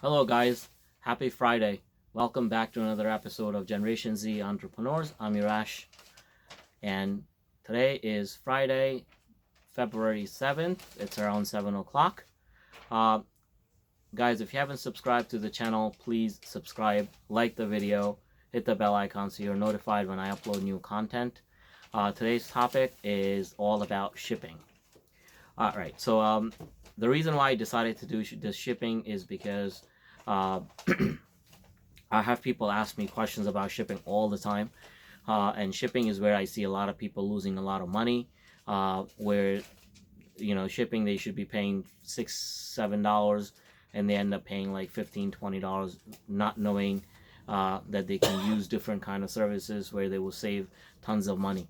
Hello guys, happy Friday. Welcome back to another episode of Generation Z Entrepreneurs. I'm Irash, and today is Friday, February 7th. It's around 7 o'clock. Uh, Guys, if you haven't subscribed to the channel, please subscribe, like the video, hit the bell icon so you're notified when I upload new content. Today's topic is all about shipping. Alright, so the reason why I decided to do this shipping is because uh, I have people ask me questions about shipping all the time, and shipping is where I see a lot of people losing a lot of money. Where shipping, they should be paying $6-7, and they end up paying like $15-20, not knowing that they can use different kind of services where they will save tons of money.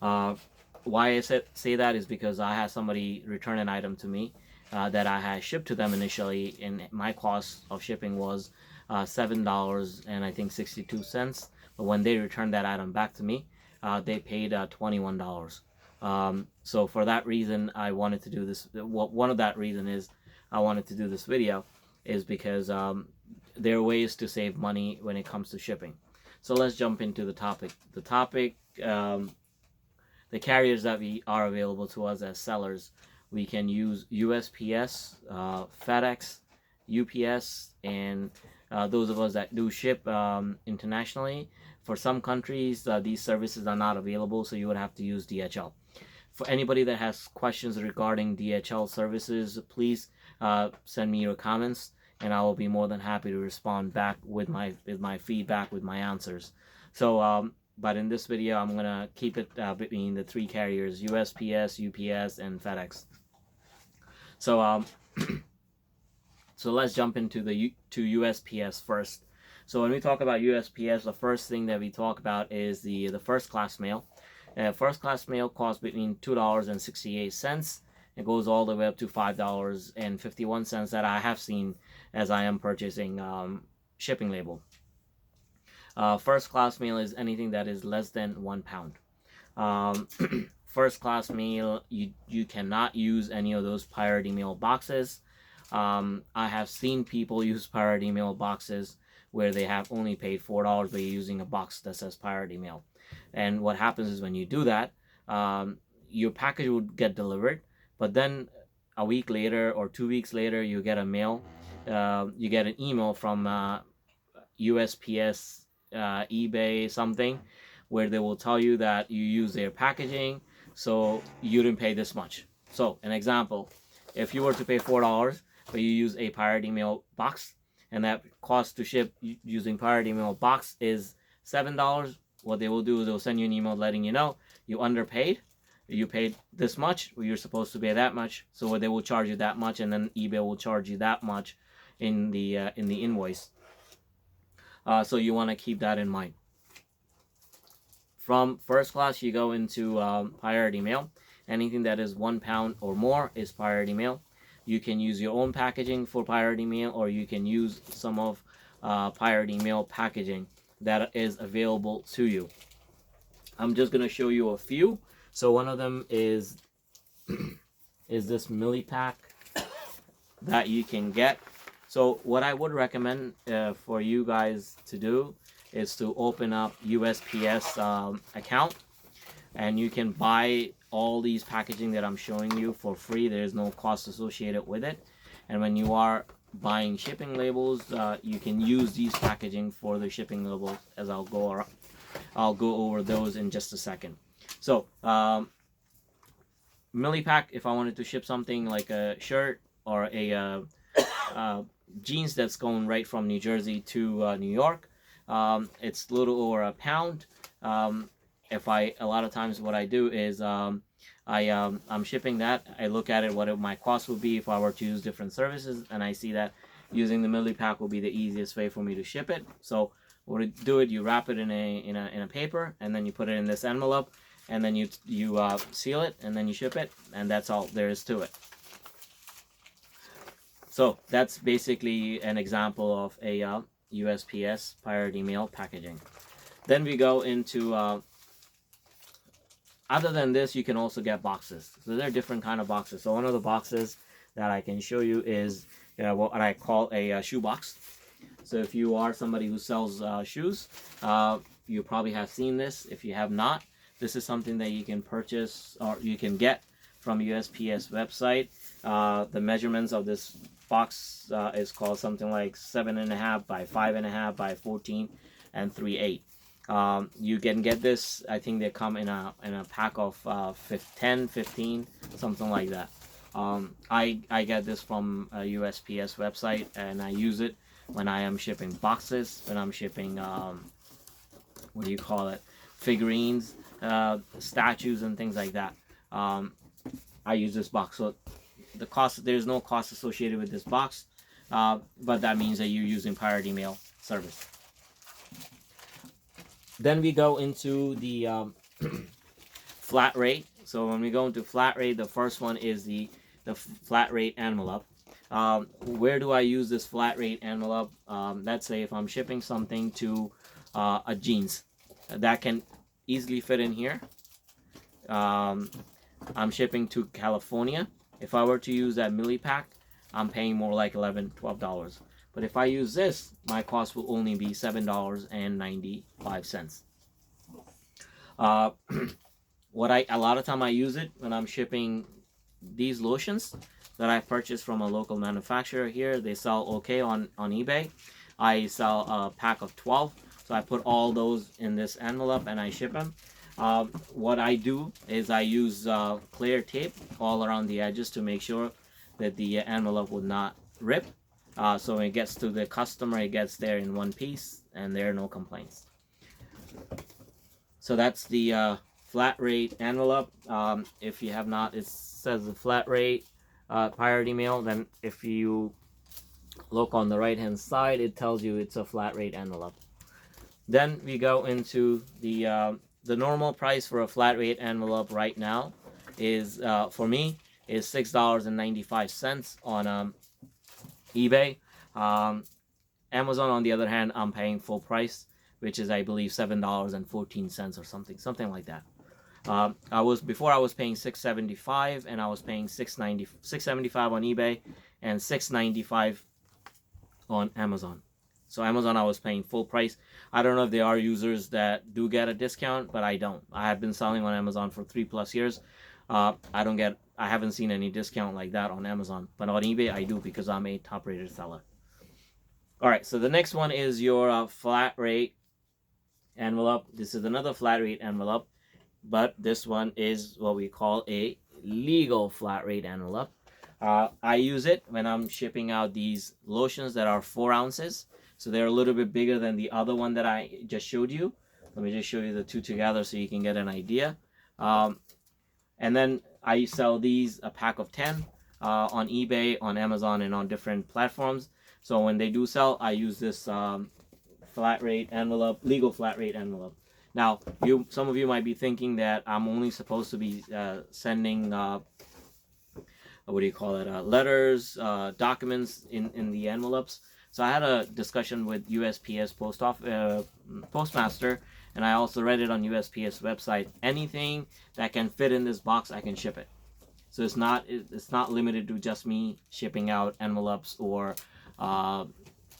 Why I say that is because I had somebody return an item to me that I had shipped to them initially, and my cost of shipping was $7 and I think 62 cents. But when they returned that item back to me, they paid $21. So for that reason, I wanted to do this. One of that reason is I wanted to do this video is because there are ways to save money when it comes to shipping. So let's jump into the topic. The carriers that are available to us as sellers, we can use USPS, FedEx, UPS, and those of us that do ship internationally. For some countries, these services are not available, so you would have to use DHL. For anybody that has questions regarding DHL services, please send me your comments, and I will be more than happy to respond back with my feedback, with my answers. So but in this video, I'm gonna keep it between the three carriers: USPS, UPS, and FedEx. So so let's jump into USPS first. So when we talk about USPS, the first thing that we talk about is the first class mail. First class mail costs between $2.68. It goes all the way up to $5.51 that I have seen as I am purchasing shipping label. First class mail is anything that is less than 1 pound. First class mail, you cannot use any of those priority mail boxes. I have seen people use priority mail boxes where they have only paid $4, but you're using a box that says priority mail. And what happens is when you do that, your package would get delivered, but then a week later or 2 weeks later, you get a mail. You get an email from USPS, eBay, something, where they will tell you that you use their packaging, so you didn't pay this much. So an example, if you were to pay $4, but you use a priority mail box, and that cost to ship using priority mail box is $7, what they will do is they'll send you an email letting you know you underpaid. You paid this much, you're supposed to pay that much, so they will charge you that much, and then eBay will charge you that much in the invoice. So you want to keep that in mind. From first class, you go into priority mail. Anything that is 1 pound or more is priority mail. You can use your own packaging for priority mail, or you can use some of priority mail packaging that is available to you. I'm just going to show you a few. So one of them is this millipack that you can get. So what I would recommend for you guys to do is to open up USPS account, and you can buy all these packaging that I'm showing you for free. There's no cost associated with it. And when you are buying shipping labels, you can use these packaging for the shipping labels, as I'll go over those in just a second. So millipack, if I wanted to ship something like a shirt or a jeans that's going right from New Jersey to New York, it's a little over a pound. A lot of times what I do is I'm shipping that. I look at it, what my cost would be if I were to use different services, and I see that using the millipack will be the easiest way for me to ship it. So what you do it, you wrap it in a paper, and then you put it in this envelope, and then you seal it, and then you ship it, and that's all there is to it. So that's basically an example of a USPS priority mail packaging. Then we go into other than this, you can also get boxes. So there are different kind of boxes. So one of the boxes that I can show you is what I call a shoe box. So if you are somebody who sells shoes, you probably have seen this. If you have not, this is something that you can purchase or you can get from USPS website. The measurements of this box is called something like 7.5 by 5.5 by 14 and 3/8. You can get this. I think they come in a pack of 10, 15, something like that. I get this from a USPS website, and I use it when I am shipping boxes, when I'm shipping what do you call it, figurines, statues, and things like that. I use this box. So the cost, there's no cost associated with this box, but that means that you're using Priority Mail service. Then we go into the flat rate. So when we go into flat rate, the first one is the flat rate envelope. Where do I use this flat rate envelope? Let's say if I'm shipping something to a jeans that can easily fit in here. I'm shipping to California. If I were to use that millipack, I'm paying more like $11, $12. But if I use this, my cost will only be $7.95. A lot of time I use it when I'm shipping these lotions that I purchased from a local manufacturer here. They sell okay on eBay. I sell a pack of 12, so I put all those in this envelope and I ship them. What I do is I use clear tape all around the edges to make sure that the envelope would not rip. So when it gets to the customer, it gets there in one piece and there are no complaints. So that's the flat rate envelope. If you have not, it says the flat rate Priority Mail. Then if you look on the right hand side, it tells you it's a flat rate envelope. Then we go into the normal price for a flat rate envelope right now is for me is $6.95 on eBay. Amazon, on the other hand, I'm paying full price, which is I believe $7.14 or something like that. Before I was paying $6.75, and I was paying $6.75 on eBay and $6.95 on Amazon. So Amazon, I was paying full price. I don't know if there are users that do get a discount, but I don't. I have been selling on Amazon for 3+ years. I haven't seen any discount like that on Amazon, but on eBay I do because I'm a top-rated seller. All right, so the next one is your flat rate envelope. This is another flat rate envelope, but this one is what we call a legal flat rate envelope. I use it when I'm shipping out these lotions that are 4 ounces. So they're a little bit bigger than the other one that I just showed you. Let me just show you the two together so you can get an idea. And then I sell these a pack of 10 on eBay, on Amazon, and on different platforms. So when they do sell, I use this flat rate envelope, legal flat rate envelope. Now, some of you might be thinking that I'm only supposed to be sending letters, documents in the envelopes. So I had a discussion with USPS postmaster, and I also read it on USPS website. Anything that can fit in this box, I can ship it. So it's not limited to just me shipping out envelopes or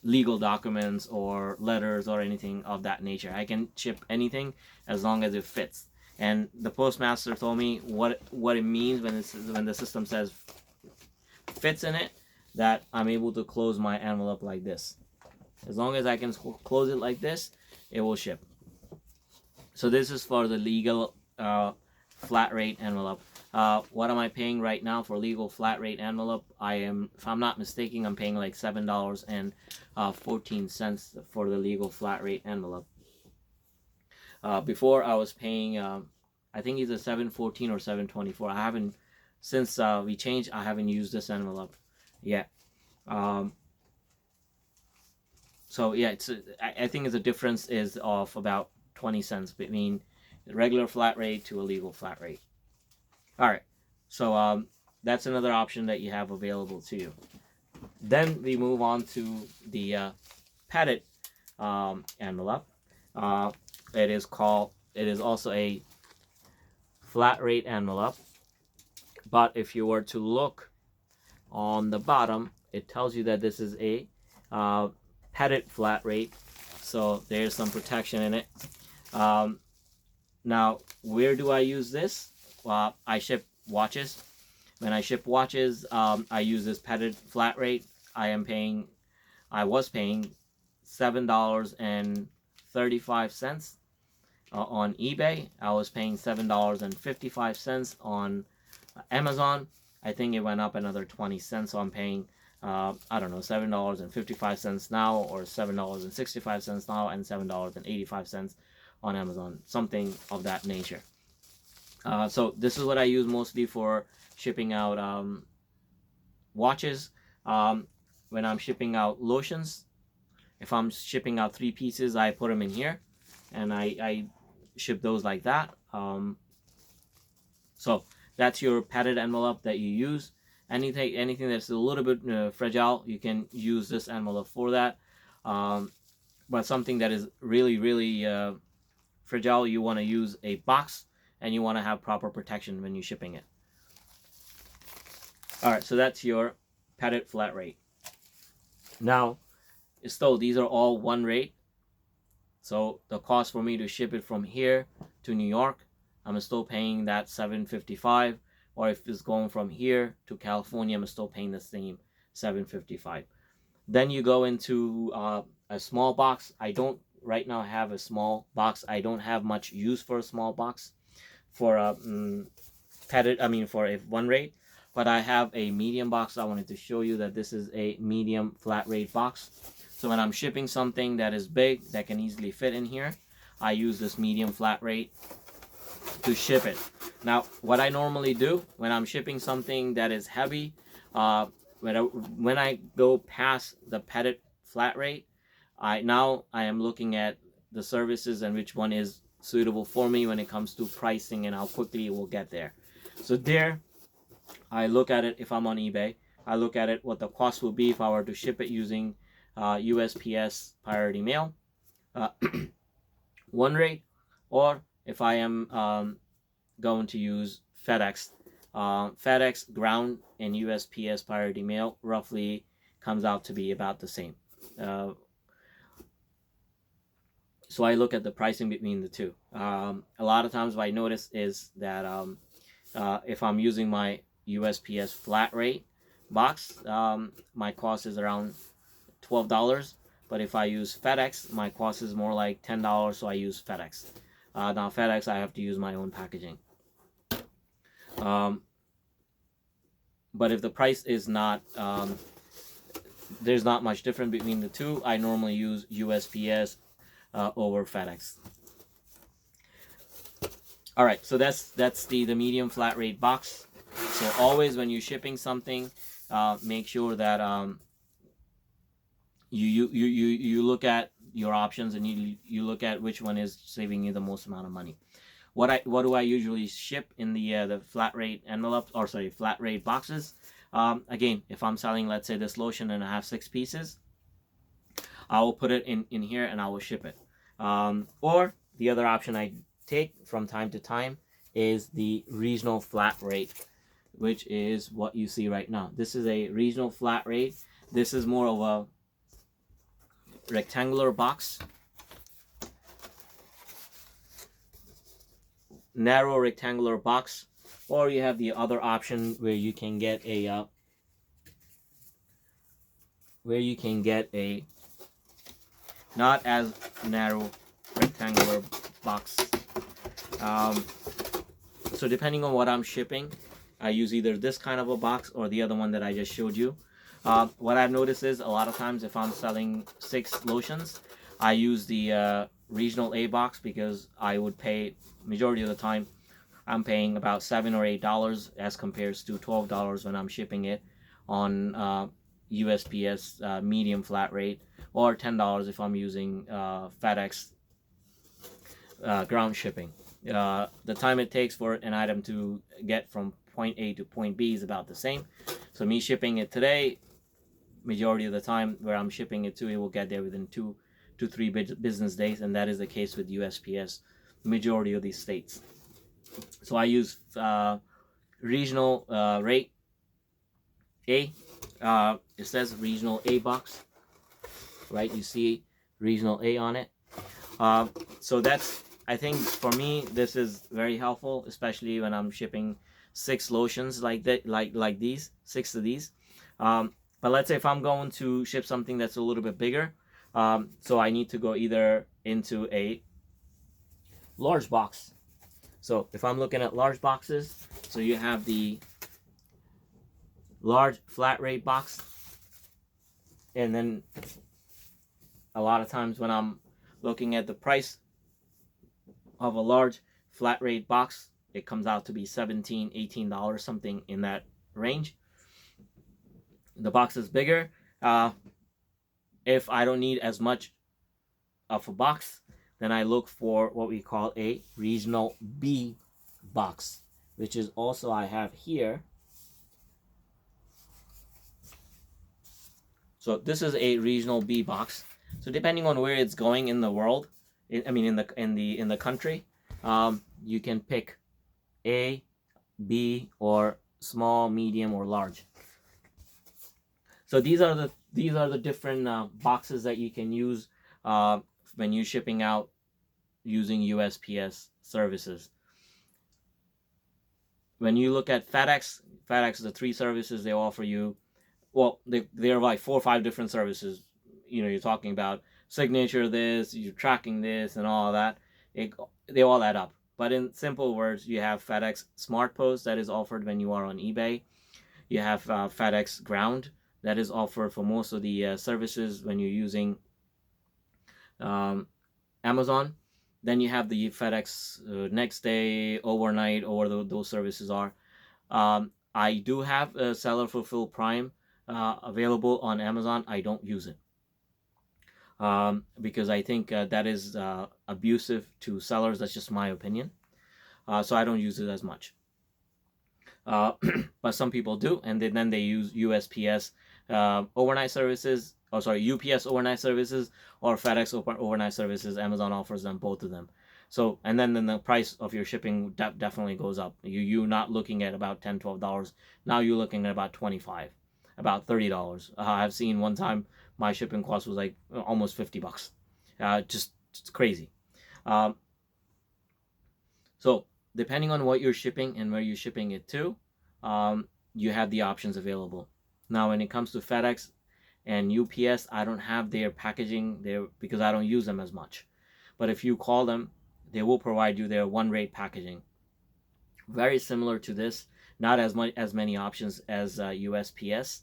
legal documents or letters or anything of that nature. I can ship anything as long as it fits. And the postmaster told me what it means when the system says fits in it, that I'm able to close my envelope like this. As long as I can close it like this, it will ship. So this is for the legal flat rate envelope. What am I paying right now for legal flat rate envelope? If I'm not mistaken, I'm paying like $7.14 for the legal flat rate envelope. Before I was paying, I think either $7.14 or $7.24. I haven't, since we changed, I haven't used this envelope yet. So yeah, I think the difference is of about 20 cents between the regular flat rate to a legal flat rate. All right, so that's another option that you have available to you. Then we move on to the padded envelope. It is also a flat rate envelope, but if you were to look on the bottom, it tells you that this is a petted flat rate, so there's some protection in it. Now, where do I use this? I ship watches. When I ship watches, I use this petted flat rate. I was paying $7.35 on eBay. I was paying $7.55 on Amazon. I think it went up another 20 cents, so I'm paying I don't know, $7.55 now, or $7.65 now, and $7.85 on Amazon, something of that nature. So this is what I use mostly for shipping out watches. When I'm shipping out lotions, if I'm shipping out 3 pieces, I put them in here, and I ship those like that. So that's your padded envelope that you use. Anything that's a little bit fragile, you can use this envelope for that. But something that is really fragile, you want to use a box, and you want to have proper protection when you're shipping it. Alright, so that's your padded flat rate. Now, still, these are all one rate. So the cost for me to ship it from here to New York, I'm still paying that $7.55. Or if it's going from here to California, I'm still paying the same $7.55. Then you go into a small box. I don't right now have a small box. I don't have much use for a small box for a for a one rate. But I have a medium box. I wanted to show you that this is a medium flat rate box. So when I'm shipping something that is big, that can easily fit in here, I use this medium flat rate to ship it. Now, what I normally do when I'm shipping something that is heavy, when I go past the padded flat rate, I am looking at the services and which one is suitable for me when it comes to pricing and how quickly it will get there. So there, I look at it. If I'm on eBay, I look at it what the cost will be if I were to ship it using USPS priority mail, one rate, or if I am going to use FedEx. FedEx ground and USPS priority mail roughly comes out to be about the same. So I look at the pricing between the two. A lot of times what I notice is that if I'm using my USPS flat rate box, my cost is around $12. But if I use FedEx, my cost is more like $10, so I use FedEx. Now FedEx, I have to use my own packaging. But if the price is not, there's not much difference between the two, I normally use USPS over FedEx. Alright, so that's the medium flat rate box. So always when you're shipping something, make sure that you look at your options, and you look at which one is saving you the most amount of money. What do I usually ship in the flat rate envelopes, or sorry, flat rate boxes? Again, if I'm selling, let's say, this lotion and I have 6 pieces, I will put it in here and I will ship it. Or the other option I take from time to time is the regional flat rate, which is what you see right now. This is a regional flat rate. This is more of a rectangular box, narrow rectangular box. Or you have the other option where you can get a not as narrow rectangular box. So depending on what I'm shipping, I use either this kind of a box or the other one that I just showed you. What I've noticed is a lot of times if I'm selling 6 lotions, I use the regional A box, because I would pay, majority of the time, I'm paying about $7 or $8 as compared to $12 when I'm shipping it on USPS medium flat rate, or $10 if I'm using FedEx ground shipping. The time it takes for an item to get from point A to point B is about the same. So me shipping it today, majority of the time where I'm shipping it to, it will get there within 2 to 3 business days, and that is the case with USPS majority of these states. So I use regional rate A It says regional A box, right? You see regional A on it. So that's, I think for me, this is very helpful, especially when I'm shipping 6 lotions like that, like these, 6 of these. But let's say if I'm going to ship something that's a little bit bigger, so I need to go either into a large box. So if I'm looking at large boxes, so you have the large flat rate box, and then a lot of times when I'm looking at the price of a large flat rate box, it comes out to be $17, $18, something in that range. The box is bigger. If I don't need as much of a box, then I look for what we call a regional B box, which is also I have here. So this is a regional B box. So depending on where it's going in the world, I mean in the country, you can pick A, B, or small, medium, or large. So these are the different boxes that you can use when you're shipping out using USPS services. When you look at FedEx, the 3 services they offer you, well, they're like 4 or 5 different services. You know, you're talking about signature this, you're tracking this, and all of that. They all add up. But in simple words, you have FedEx Smart Post that is offered when you are on eBay. You have FedEx Ground that is offered for most of the services when you're using Amazon. Then you have the FedEx Next Day, Overnight, or those services are. I do have a Seller Fulfill Prime available on Amazon. I don't use it because I think that is abusive to sellers. That's just my opinion. So I don't use it as much. But some people do, and then they use USPS overnight services, UPS overnight services, or FedEx overnight services. Amazon offers them, both of them. So, and then the price of your shipping definitely goes up. You're not looking at about $10, $12. Now you're looking at about $25, about $30. I've seen one time my shipping cost was like almost $50. Just crazy. So depending on what you're shipping and where you're shipping it to, you have the options available. Now, when it comes to FedEx and UPS, I don't have their packaging there because I don't use them as much. But if you call them, they will provide you their one-rate packaging. Very similar to this, not as many options as USPS,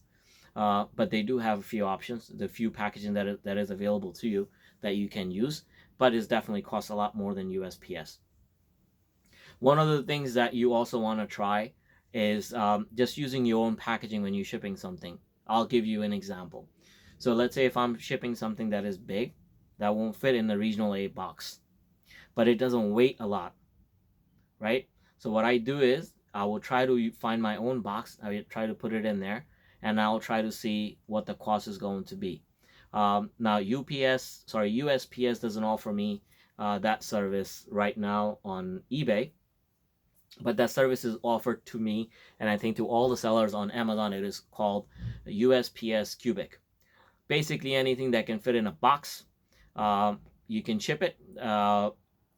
but they do have a few options, the few packaging that is available to you that you can use, but it definitely costs a lot more than USPS. One of the things that you also want to try is just using your own packaging when you're shipping something. I'll give you an example. So let's say if I'm shipping something that is big, that won't fit in the regional A box, but it doesn't weigh a lot, right? So what I do is I will try to find my own box. I will try to put it in there, and I'll try to see what the cost is going to be. Now USPS doesn't offer me that service right now on eBay. But that service is offered to me, and I think to all the sellers on Amazon. It is called USPS Cubic. Basically, anything that can fit in a box, you can ship it.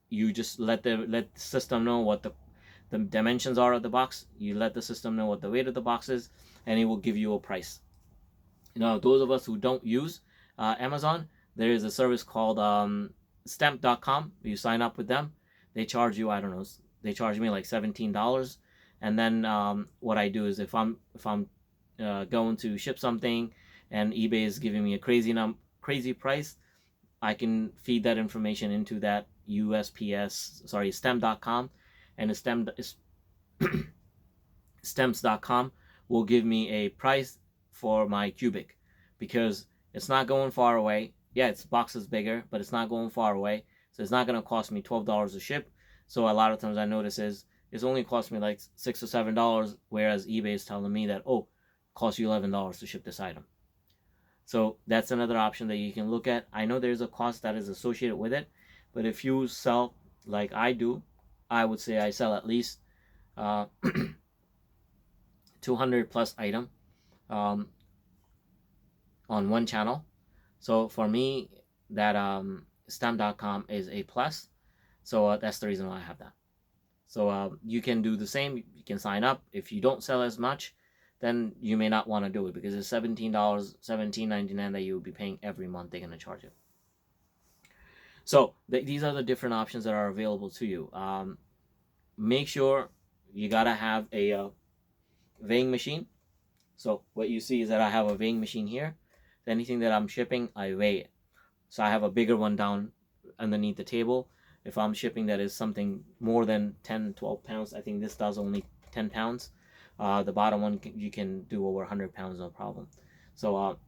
You just let the system know what the dimensions are of the box. You let the system know what the weight of the box is, and it will give you a price. Now, those of us who don't use Amazon, there is a service called stamp.com. You sign up with them. They charge you, I don't know, they charge me like $17, and then what I do is if I'm going to ship something and eBay is giving me a crazy price, I can feed that information into that stamp.com, and stamps.com will give me a price for my cubic, because it's not going far away. Yeah, its box is bigger, but it's not going far away, so it's not going to cost me $12 to ship. So a lot of times I notice it's only cost me like $6 or $7, whereas eBay is telling me that, oh, it costs you $11 to ship this item. So that's another option that you can look at. I know there's a cost that is associated with it, but if you sell like I do, I would say I sell at least 200 plus item. on one channel. So for me, that stamp.com is a plus. So that's the reason why I have that. So you can do the same. You can sign up. If you don't sell as much, then you may not want to do it, because it's $17, $17.99 that you will be paying every month. They're gonna charge you. So these are the different options that are available to you. Make sure you gotta have a weighing machine. So what you see is that I have a weighing machine here. Anything that I'm shipping, I weigh it. So I have a bigger one down underneath the table. If I'm shipping that is something more than 10, 12 pounds, I think this does only 10 pounds. The bottom one, you can do over 100 pounds, no problem. So,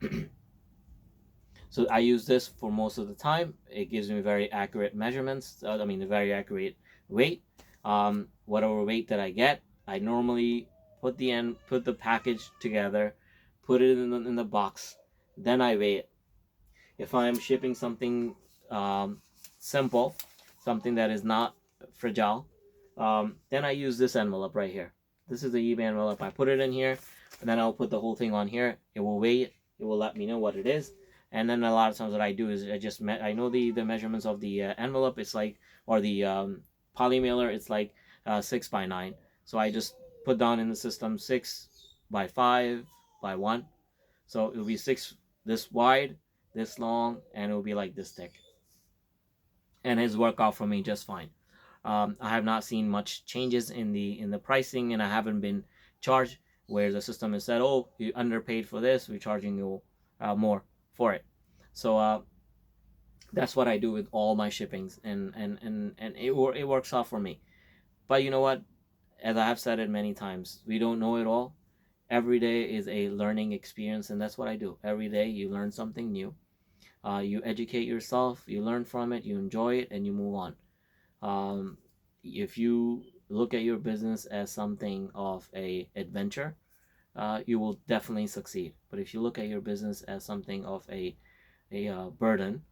so I use this for most of the time. It gives me very accurate measurements. I mean, a very accurate weight. Whatever weight that I get, I normally put the package together, put it in the box, then I weigh it. If I'm shipping something simple, something that is not fragile, then I use this envelope right here. This is the eBay envelope. I put it in here, and then I'll put the whole thing on here. It will weigh it. It will let me know what it is. And then a lot of times what I do is I know the measurements of the envelope. It's like, or the poly mailer. It's like 6x9. So I just put down in the system 6x5x1. So it will be 6 this wide, this long, and it will be like this thick. And it's worked out for me just fine. I have not seen much changes in the pricing, and I haven't been charged where the system has said, "Oh, you underpaid for this. We're charging you more for it." So that's what I do with all my shippings, and it works out for me. But you know what? As I have said it many times, we don't know it all. Every day is a learning experience, and that's what I do. Every day you learn something new. You educate yourself, you learn from it, you enjoy it, and you move on. If you look at your business as something of a adventure, you will definitely succeed. But if you look at your business as something of a burden,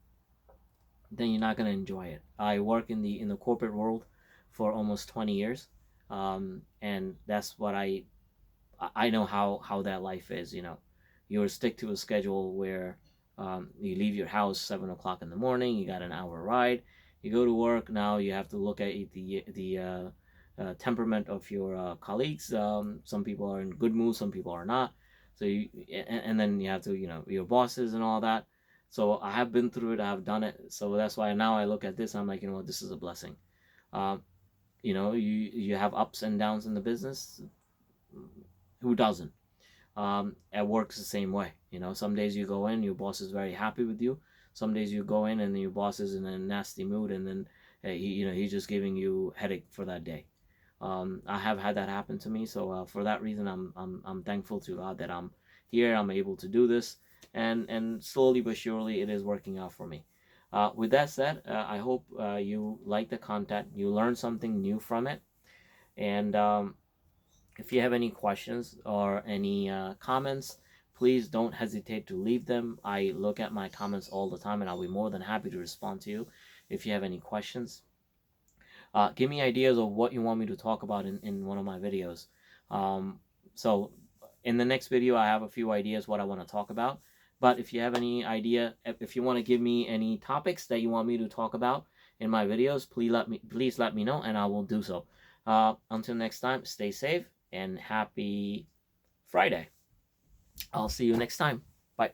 then you're not going to enjoy it. I work in the corporate world for almost 20 years, and that's what I know how that life is. You stick to a schedule where you leave your house 7 o'clock in the morning. You got an hour ride. You go to work. Now you have to look at the temperament of your colleagues. Some people are in good mood. Some people are not. So and then you have to your bosses and all that. So I have been through it. I have done it. So that's why now I look at this. I'm like, what, this is a blessing. Uh, you have ups and downs in the business. Who doesn't? At work is the same way. Some days you go in, your boss is very happy with you. Some days you go in and your boss is in a nasty mood, and then he's just giving you headache for that day. I have had that happen to me, so for that reason, I'm thankful to God that I'm here. I'm able to do this, and slowly but surely, it is working out for me. With that said, I hope you like the content, you learn something new from it, and if you have any questions or any comments, please don't hesitate to leave them. I look at my comments all the time, and I'll be more than happy to respond to you if you have any questions. Give me ideas of what you want me to talk about in one of my videos. So in the next video, I have a few ideas what I want to talk about. But if you have any idea, if you want to give me any topics that you want me to talk about in my videos, please let me know, and I will do so. Until next time, stay safe and happy Friday. I'll see you next time. Bye.